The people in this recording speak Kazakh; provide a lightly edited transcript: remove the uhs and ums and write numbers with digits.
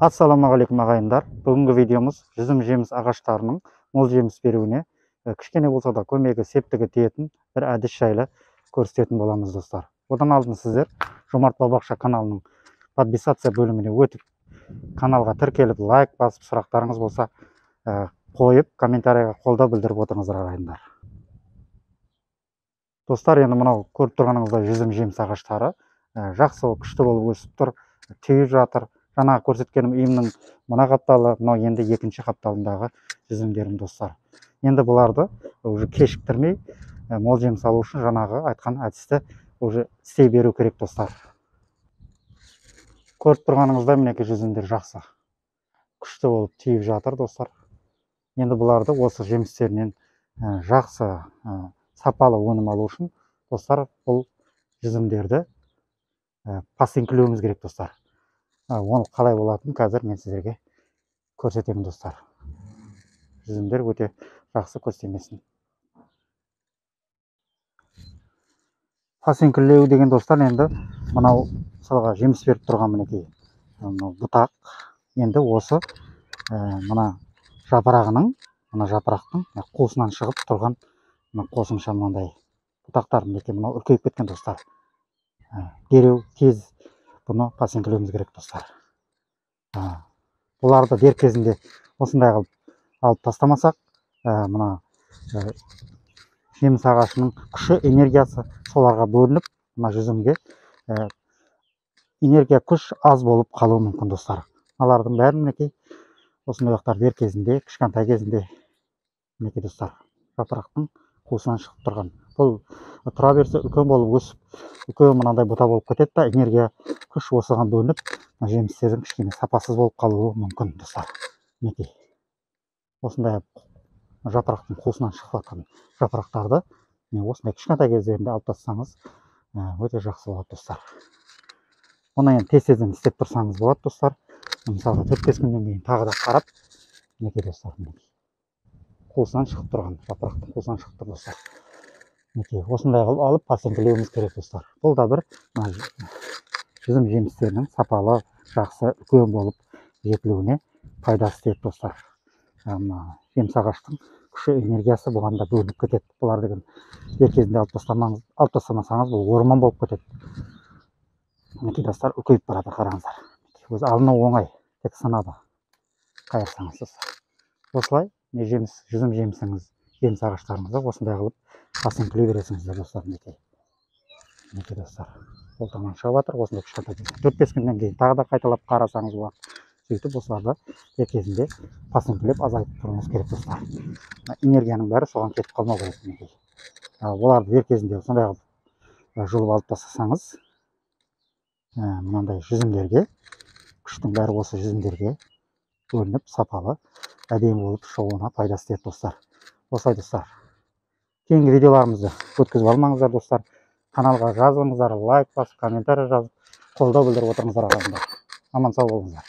Ассалаумағалейкум ағайындар. Бүгінгі видеомыз жүзім жеміс ағаштарының мол жеміс беруіне кішкене болса да көмегі септігі тиетін бір әдіс жайлы көрсететін боламыз достар. Одан алдын сіздер Жомарт Бау-бақша каналының подписация бөліміне өтіп, каналға тіркеліп, лайк басып, сұрақтарыңыз болса қойып, комментарийға қолдау білдіріп отырыңыздар ағайындар. Достар, енді мынау көріп тұрғаныңыздай жүзім жеміс ағаштары жақсы болып, күшті болып өсіп тұр, түйіп жатыр. Жаңағы көрсеткенім үйімнің мына қапталы, мынау енді екінші қапталындағы жүзімдерім достар. Енді бұларды уже кешіктірмей, мол жеміс алу үшін жаңағы айтқан әдісті уже істей беру керек достар. Көріп тұрғаныңыздай мінекей жүзімдер жақсы, күшті болып түйіп жатыр достар. Енді бұларды осы жемістерінен жақсы сапалы өнім алу үшін достар, бұл жүзімдерді пассинкілеуіміз керек достар. Оны қалай болатынын қазір мен сіздерге көрсетемін достар. Жүзімдер өте жақсы көстемесін. Пассинкілеу деген достар, енді мынау мысалға жеміс беріп тұрған мінекей бұтақ. Енді осы мына жапырағының, мына жапырақтың қуысынан шығып тұрған қосымша мынандай бұтақтар мінекей мынау үлкейіп кеткен достар. Дереу тез бұны пассинкілеуіміз керек достар. Бұларды дер кезінде осындай қылып алып тастамасақ, мына жеміс ағашының күші, энергиясы соларға бөлініп, мына жүзімге энергия, күш аз болып қалуы мүмкін достар. Алардың бәрін мінекей осындай уақыттар дер кезінде, кішкентай кезінде мінекей достар, жапырақтың қуысынан шығып тұрған. Бұл тұра берсе үлкен болып өсіп, үлкен мынандай бұта болып кетеді да, энергия, күш осыған бөлініп, жемістердің кішкене сапасыз болып қалуы мүмкін достар. Мінекей осындай жапырақтың қуысынан шығып жатқан жапырақтарды осындай кішкентай кездерінде алып тастасаңыз өте жақсы болады достар. Оны енді тез-тезден істеп тұрсаңыз болады достар. Мысалы 4-5 күннен кейін тағы да қарап, мінекей достар, қуысынан шығып тұрған жапырақтың қуысынан шығып тұр достар. Мінекей осындай қылып алып пассинкілеуіміз керек достар. Бұл да бір жүзім жемістерінің сапалы, жақсы, үлкен болып жетілуіне пайдасы тиеді достар. Жеміс ағаштың күші, энергиясы бұған да бөлініп кетеді. Бұлар деген дер кезінде алып тастамасаңыз, бұл орман болып кетеді. Мінекей достар, үлкейіп барады, қараңыздар. Өзі алыну оңай, тек сынады қайырсаңыз достар. Осылай жүзім жемісіңіз, жеміс ағаштарыңызды осындай қылып пассинкілей бересіңіздер достар. Мінекей достар, қолтаңнан шығып жатыр, осындай кішкентай 4-5 күннен кейін тағы да қайталап қарасаңыз болады. Сөйтіп осыларды дер кезінде пассинкілеп азайтып тұруыңыз керек достар. Энергияның бәрі соған кетіп қалмау керек мінекей. Оларды дер кезінде осындай қылып жұлып алып тастасаңыз, мынандай жүзімдерге, күштің бәрі осы жүзімдерге бөлініп, сапалы, әдемі болып шығуына пайдасы тиеді достар. Осылай достар. Кейінгі видеоларымызды өткізіп алмаңыздар достар. Каналға жазылыңыздар, лайк басып, комментарий жазып, қолдау білдіріп отырыңыздар ағайындар. Аман сау болыңыздар.